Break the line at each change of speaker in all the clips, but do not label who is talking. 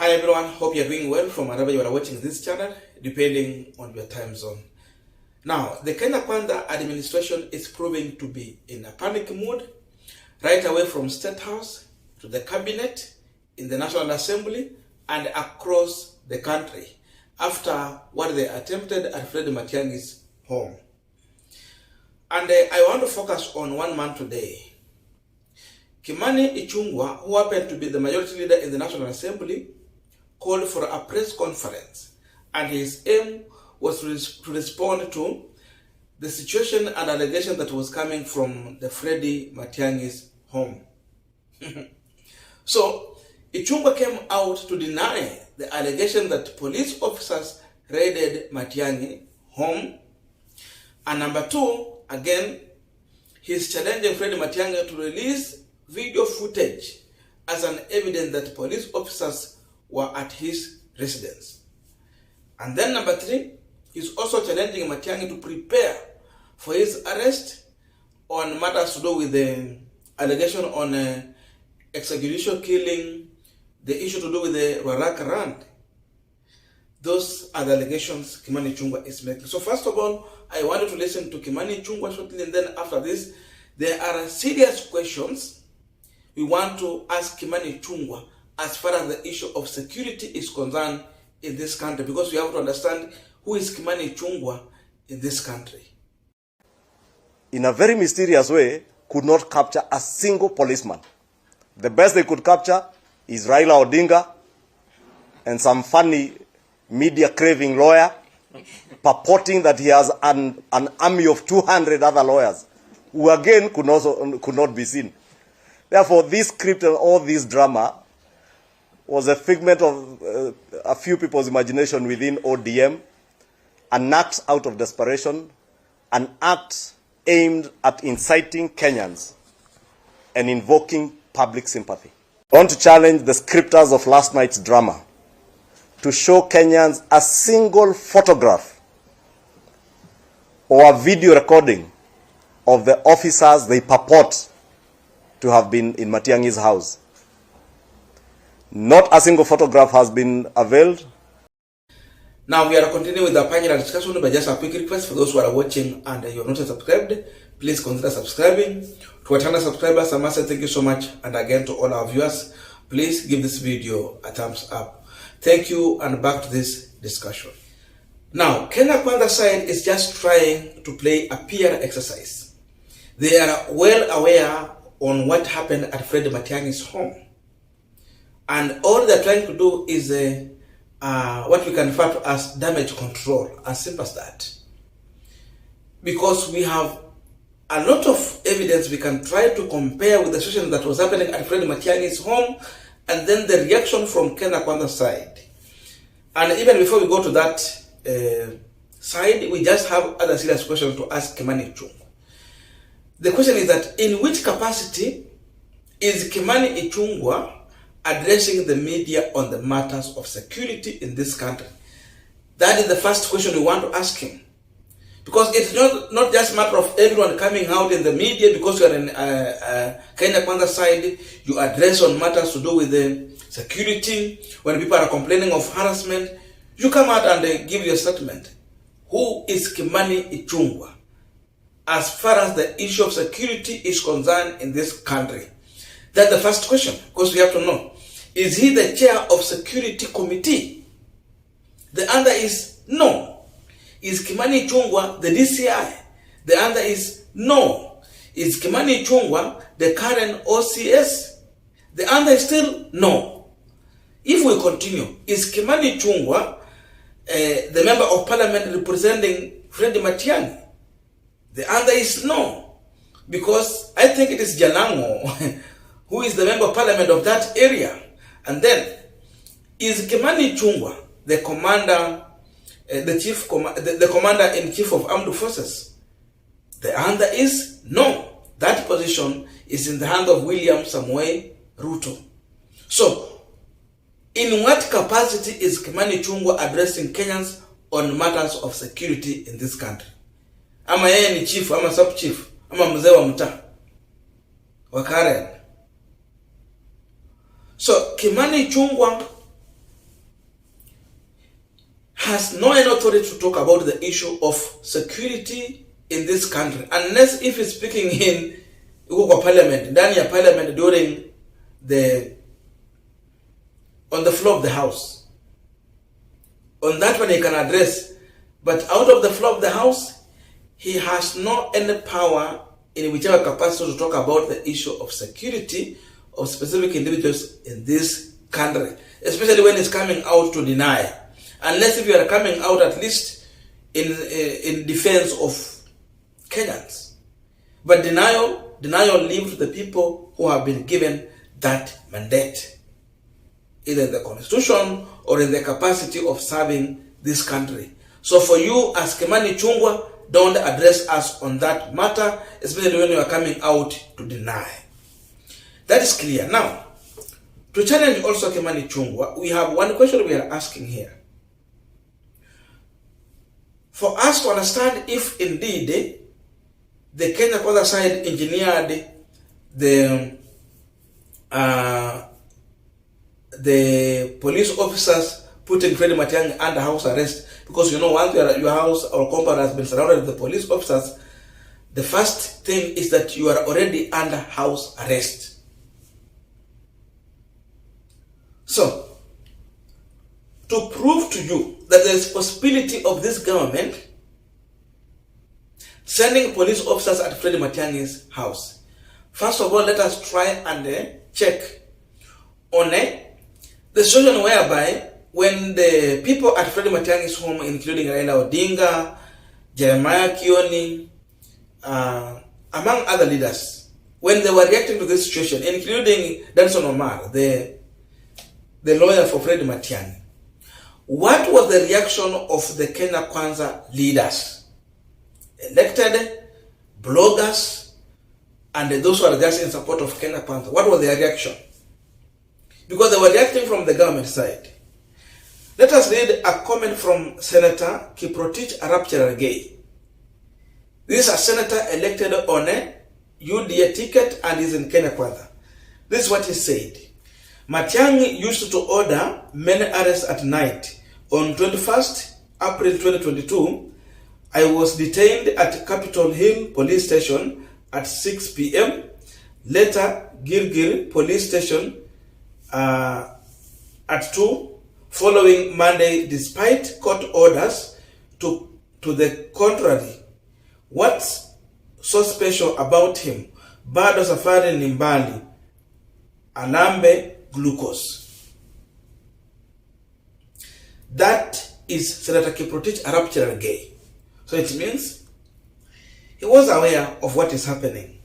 Hi everyone, hope you're doing well from wherever you are watching this channel, depending on your time zone. Now, the Kenya Kwanza administration is proving to be in a panic mood, right away from Statehouse to the cabinet, in the National Assembly, and across the country, after what they attempted at Fred Matiang'i's home. And I want to focus on one man today. Kimani Ichung'Wah, who happened to be the majority leader in the National Assembly, called for a press conference, and his aim was to respond to the situation and allegation that was coming from the Freddy Matiang'i's home. So, Ichung'Wah came out to deny the allegation that police officers raided Matiang'i home. And number two, again, he's challenging Freddy Matiang'i to release video footage as an evidence that police officers were at his residence. And then number three, he's also challenging Matiang'i to prepare for his arrest on matters to do with the allegation on extrajudicial killing, the issue to do with the Ruaraka Rand. Those are the allegations Kimani Ichung'Wah is making. So first of all, I wanted to listen to Kimani Ichung'Wah shortly, and then after this, there are serious questions we want to ask Kimani Ichung'Wah as far as the issue of security is concerned in this country, because we have to understand who is Kimani Ichung'Wah in this country.
In a very mysterious way, could not capture a single policeman. The best they could capture is Raila Odinga and some funny media-craving lawyer purporting that he has an army of 200 other lawyers, who again could not be seen. Therefore, this script and all this drama was a figment of a few people's imagination within ODM, an act out of desperation, an act aimed at inciting Kenyans and invoking public sympathy. I want to challenge the scripters of last night's drama to show Kenyans a single photograph or a video recording of the officers they purport to have been in Matiang'i's house. Not a single photograph has been availed.
Now we are continuing with the panel discussion, but just a quick request for those who are watching and you are not subscribed, please consider subscribing. To our channel subscribers, I must say thank you so much. And again, to all our viewers, please give this video a thumbs up. Thank you, and back to this discussion. Now, Kenya Kwanza side is just trying to play a PR exercise. They are well aware on what happened at Fred Matiang'i's home. And all they're trying to do is what we can refer to as damage control, as simple as that. Because we have a lot of evidence we can try to compare with the situation that was happening at Fred Matiang'i's home, and then the reaction from Kenya Kwanza side. And even before we go to that side, we just have other serious questions to ask Kimani Ichung'Wah. The question is that in which capacity is Kimani Ichung'Wah addressing the media on the matters of security in this country? That is the first question we want to ask him. Because it's not just a matter of everyone coming out in the media because you are in Kenya Kwanza side, you address on matters to do with the security. When people are complaining of harassment, you come out and give your statement. Who is Kimani Ichung'Wah as far as the issue of security is concerned in this country? That's the first question, because we have to know. Is he the chair of security committee? The answer is no. Is Kimani Ichung'Wah the DCI? The answer is no. Is Kimani Ichung'Wah the current OCS? The answer is still no. If we continue, is Kimani Ichung'Wah the member of parliament representing Fred Matiang'i? The answer is no. Because I think it is Jalango who is the member of parliament of that area. And then, is Kimani Ichung'Wah the commander, the commander-in-chief of armed forces? The answer is no. That position is in the hand of William Samoei Ruto. So, in what capacity is Kimani Ichung'Wah addressing Kenyans on matters of security in this country? Ama yeye ni chief, ama sub-chief, ama mzee wa mtaa wa Karen. So Kimani Ichung'Wah has no any authority to talk about the issue of security in this country unless if he's speaking in parliament, ndani ya parliament during on the floor of the house. On that one he can address, but out of the floor of the house, he has no any power in whichever capacity to talk about the issue of security of specific individuals in this country, especially when he's coming out to deny. Unless if you are coming out at least in defense of Kenyans. But denial leaves the people who have been given that mandate, either in the constitution or in the capacity of serving this country. So for you as Kimani Ichung'Wah, don't address us on that matter, especially when you are coming out to deny. That is clear. Now, to challenge also Kimani Ichung'Wah, we have one question we are asking here. For us to understand if indeed the Kenya Kwanza side engineered the police officers putting Fred Matiang'i under house arrest, because once your house or compound has been surrounded with the police officers, the first thing is that you are already under house arrest. So, to prove to you that there is possibility of this government sending police officers at Fred Matiang'i's house, first of all, let us try and check on the situation whereby when the people at Fred Matiang'i's home, including Raila Odinga, Jeremiah Kioni, among other leaders, when they were reacting to this situation, including Danson Omar, the lawyer for Fred Matiang'i, what was the reaction of the Kenya Kwanza leaders, elected, bloggers, and those who are just in support of Kenya Kwanza? What was their reaction? Because they were reacting from the government side. Let us read a comment from Senator Kiprotich Arap Cherargei. This is a senator elected on a UDA ticket and is in Kenya Kwanza. This is what he said. Matiang'i used to order many arrests at night. On 21st April 2022, I was detained at Capitol Hill Police Station at 6 p.m. Later, Gilgil Police Station at 2 following Monday, despite court orders to the contrary. What's so special about him? Bado safari ni mbali. Alambe glucose. That is Senator Kiprotich Arap Cherargei. So it means he was aware of what is happening.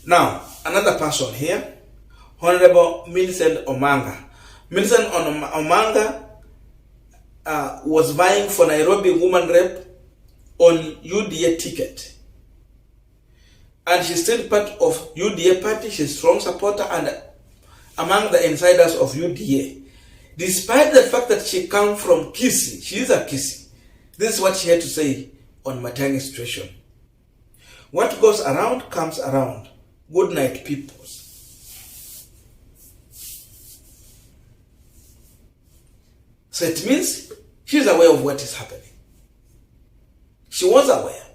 Now, another person here, Honorable Millicent Omanga. Millicent Omanga was vying for Nairobi woman rep on UDA ticket. And she's still part of UDA party. She's a strong supporter and among the insiders of UDA. Despite the fact that she comes from Kisii, she is a Kisii. This is what she had to say on Matiang'i's situation. What goes around comes around. Good night, peoples. So it means she's aware of what is happening. She was aware.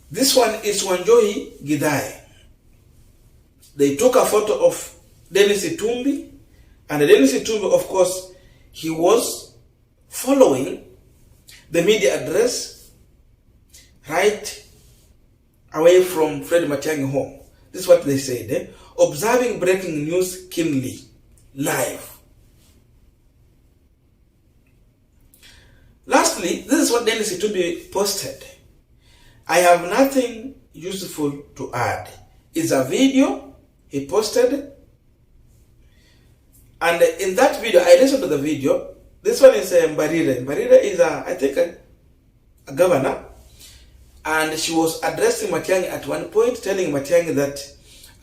This one is Wanjohi Gidai. They took a photo of Dennis Itumbi, and Dennis Itumbi, of course, he was following the media address right away from Fred Matiang'i home. This is what they said. Observing breaking news keenly, live. Lastly, this is what Dennis Itumbi posted. I have nothing useful to add. It's a video he posted. And in that video, I listened to the video. This one is Mbarire. Mbarire is, I think, a governor. And she was addressing Matiang'i at one point, telling Matiang'i that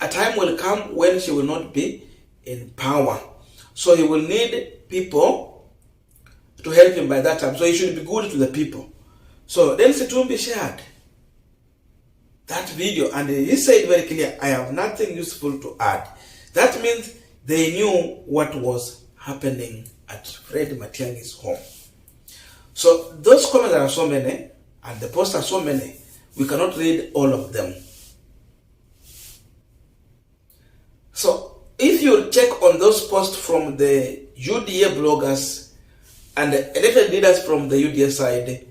a time will come when she will not be in power. So he will need people to help him by that time. So he should be good to the people. So Dennis Itumbi shared. He said, I have nothing useful to add. It's a video he posted. And in that video, I listened to the video. This one is Mbarire. Mbarire is, I think, a governor. And she was addressing Matiang'i at one point, telling Matiang'i that a time will come when she will not be in power. So he will need people to help him by that time. So Dennis Itumbi shared. that video, and he said very clear, I have nothing useful to add. That means they knew what was happening at Fred Matiang'i's home. So those comments are so many, and the posts are so many, we cannot read all of them. So if you check on those posts from the UDA bloggers and the elected leaders from the UDA side,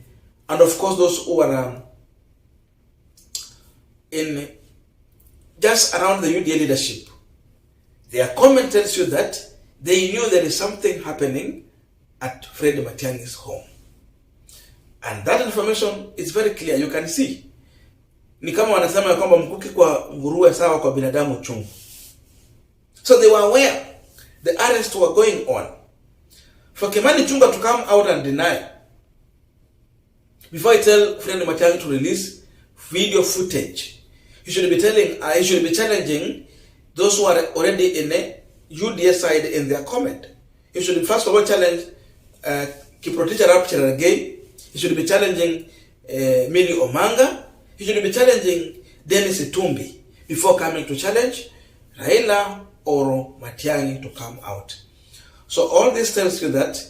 and of course those who are in just around the UDA leadership, their comment tells you that they knew there is something happening at Fred Matiang'i's home. And that information is very clear. You can see. Ni kama wanasema ya kwamba mkuki kwa nguruwe sawa kwa binadamu chungu. So they were aware the arrests were going on. For Kimani Chunga to come out and deny, before he tell Fred Matiang'i to release video footage, he should be challenging those who are already in a UDA side in their comment. He should first of all challenge Kiprotich Arap again. He should be challenging Millie Omanga. He should be challenging Dennis Itumbi before coming to challenge Raila or Matiang'i to come out. So all this tells you that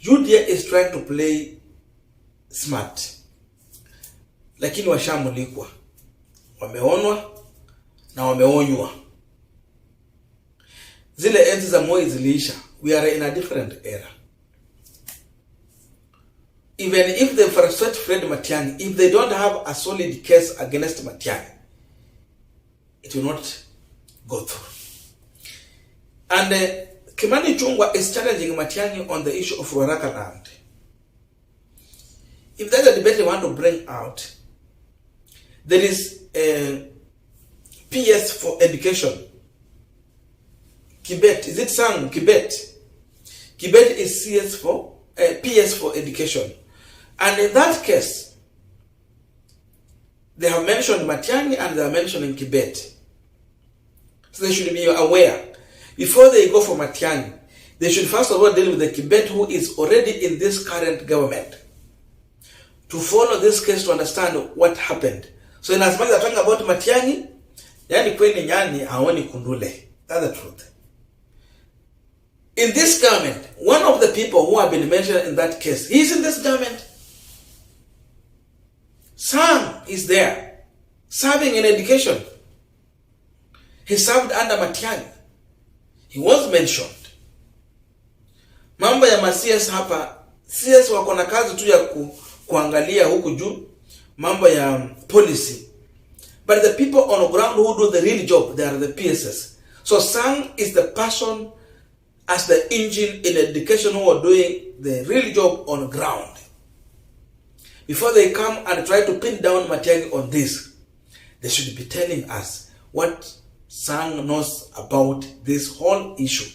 UDA is trying to play smart. Lakini washamulikwa. Wameonwa na wameonywa. Zile enzi za Moi ziliisha. We are in a different era. Even if they frustrate Fred Matiang'i, if they don't have a solid case against Matiang'i, it will not go through. And Kimani Ichung'Wah is challenging Matiang'i on the issue of Ruaraka land. If there's a debate they want to bring out, there is a PS for education. Kibet, is it sang? Kibet. Kibet is CS for PS for education. And in that case, they have mentioned Matiang'i and they are mentioning Kibet. So they should be aware. Before they go for Matiang'i, they should first of all deal with the Kibet who is already in this current government. To follow this case to understand what happened. So in as much as they're talking about Matiang'i, yani kweni nyani haoni kundule. That's the truth. In this government, one of the people who have been mentioned in that case, he's in this government. Sam is there, serving in education. He served under Matiang'i. He was mentioned. Mambo ya CS hapa, CS wako na kazi tu ya kuangalia huku juu, mambo ya policy. But the people on the ground who do the real job, they are the PSS. So Sam is the person as the engine in education who are doing the real job on the ground. Before they come and try to pin down Matiang'i on this, they should be telling us what Sang knows about this whole issue.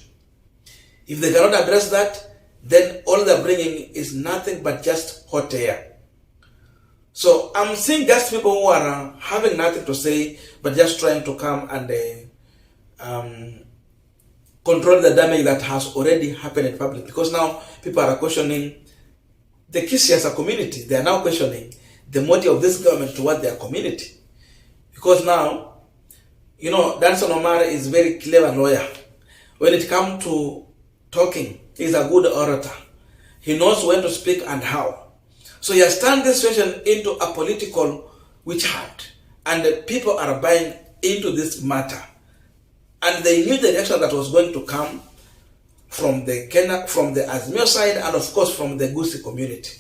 If they cannot address that, then all they're bringing is nothing but just hot air. So I'm seeing just people who are having nothing to say, but just trying to come and control the damage that has already happened in public. Because now people are questioning the Kisiasa community. They are now questioning the motive of this government toward their community. Because now, you know, Danson Omar is a very clever lawyer. When it comes to talking, he's a good orator. He knows when to speak and how. So he has turned this situation into a political witch hunt. And the people are buying into this matter. And they knew the reaction that was going to come from the Azimio side and of course from the Gusii community.